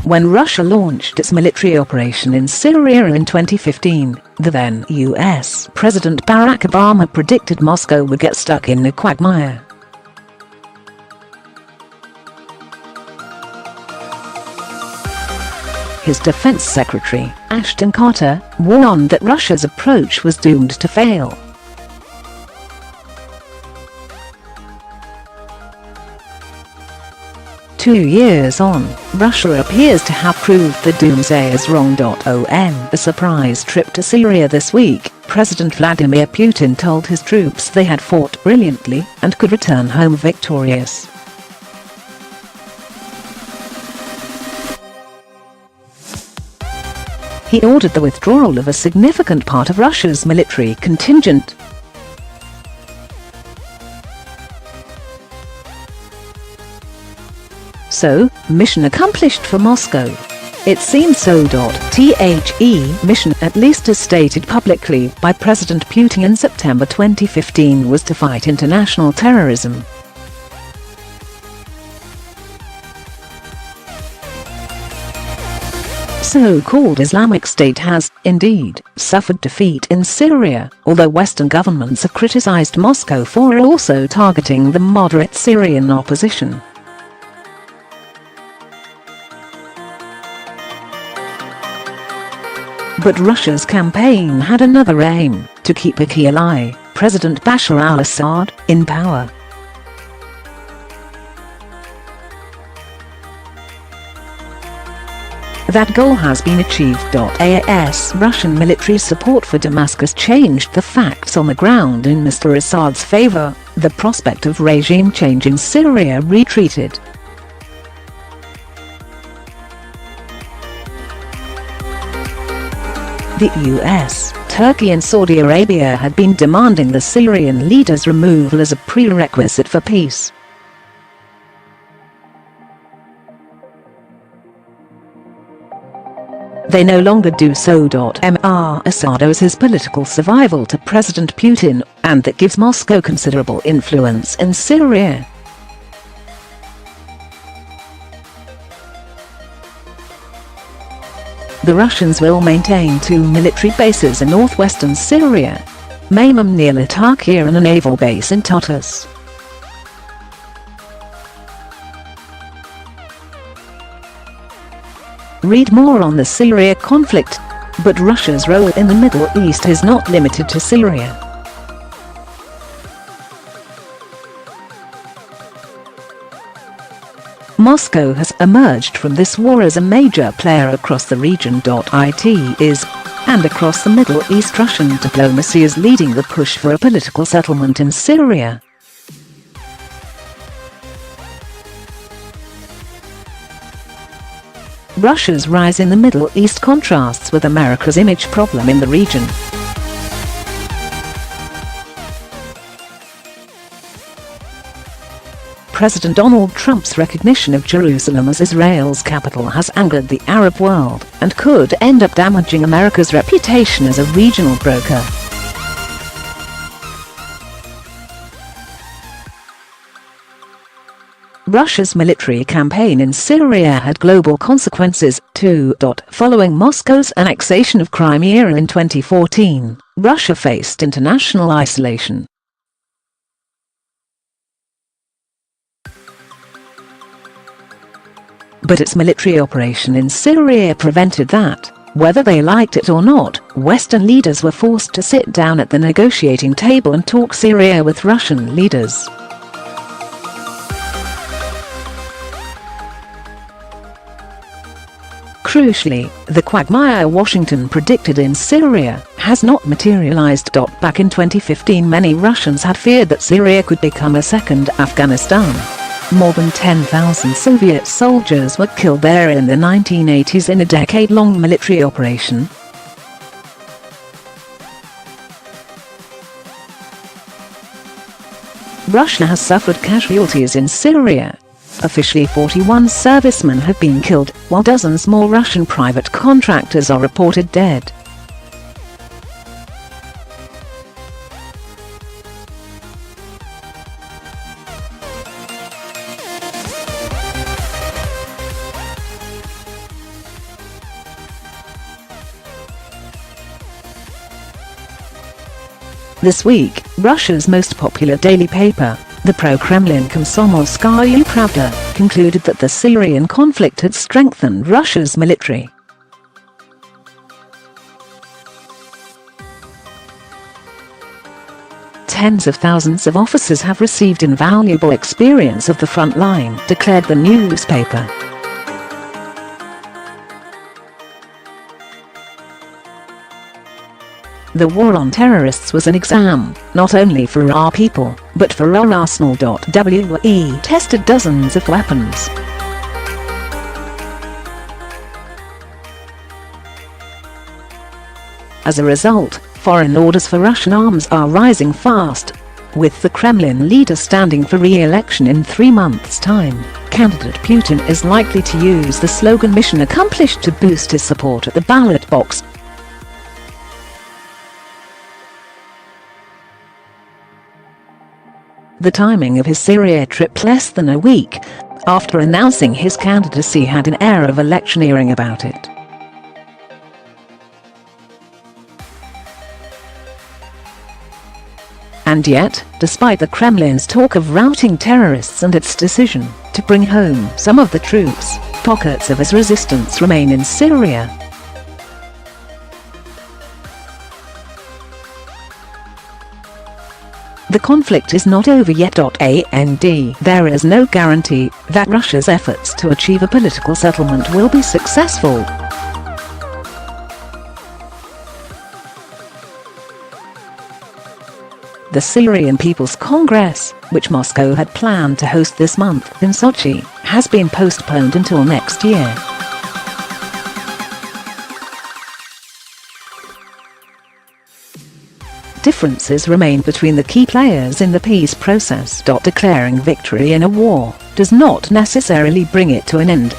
When Russia launched its military operation in Syria in 2015, the then US President Barack Obama predicted Moscow would get stuck in a quagmire. His defense secretary, Ashton Carter, warned that Russia's approach was doomed to fail. Two years on, Russia appears to have proved the doomsday is wrong.On. A surprise trip to Syria this week, President Vladimir Putin told his troops they had fought brilliantly and could return home victorious. He ordered the withdrawal of a significant part of Russia's military contingent. So, mission accomplished for Moscow. It seems so.The mission, at least as stated publicly by President Putin in September 2015, was to fight international terrorism. So-called Islamic State has, indeed, suffered defeat in Syria, although Western governments have criticized Moscow for also targeting the moderate Syrian opposition. But Russia's campaign had another aim: to keep a key ally, President Bashar al-Assad, in power. That goal has been achieved.As Russian military support for Damascus changed the facts on the ground in Mr Assad's favor. The prospect of regime change in Syria retreated. The US, Turkey and Saudi Arabia had been demanding the Syrian leader's removal as a prerequisite for peace. They no longer do so. Mr Assad owes his political survival to President Putin, and that gives Moscow considerable influence in Syria. The Russians will maintain two military bases in northwestern Syria, Maymam near Latakia and a naval base in Tartus. Read more on the Syria conflict. But Russia's role in the Middle East is not limited to Syria. Moscow has emerged from this war as a major player across the region.It and across the Middle East. Russian diplomacy is leading the push for a political settlement in Syria. Russia's rise in the Middle East contrasts with America's image problem in the region. President Donald Trump's recognition of Jerusalem as Israel's capital has angered the Arab world and could end up damaging America's reputation as a regional broker. Russia's military campaign in Syria had global consequences, too. Following Moscow's annexation of Crimea in 2014, Russia faced international isolation. But its military operation in Syria prevented that. Whether they liked it or not, Western leaders were forced to sit down at the negotiating table and talk Syria with Russian leaders. Crucially, the quagmire Washington predicted in Syria has not materialized. Back in 2015, many Russians had feared that Syria could become a second Afghanistan. More than 10,000 Soviet soldiers were killed there in the 1980s in a decade-long military operation. Russia has suffered casualties in Syria. Officially 41 servicemen have been killed, while dozens more Russian private contractors are reported dead. This week, Russia's most popular daily paper, the pro-Kremlin Komsomolskaya Pravda, concluded that the Syrian conflict had strengthened Russia's military. Tens of thousands of officers have received invaluable experience of the front line, declared the newspaper. The war on terrorists was an exam, not only for our people, but for our arsenal.We tested dozens of weapons. As a result, foreign orders for Russian arms are rising fast. With the Kremlin leader standing for re-election in 3 months' time, candidate Putin is likely to use the slogan "Mission Accomplished" to boost his support at the ballot box. The timing of his Syria trip less than a week after announcing his candidacy had an air of electioneering about it. And yet, despite the Kremlin's talk of routing terrorists and its decision to bring home some of the troops, pockets of its resistance remain in Syria. The conflict is not over yet. And there is no guarantee that Russia's efforts to achieve a political settlement will be successful. The Syrian People's Congress, which Moscow had planned to host this month in Sochi, has been postponed until next year. Differences remain between the key players in the peace process. Declaring victory in a war does not necessarily bring it to an end.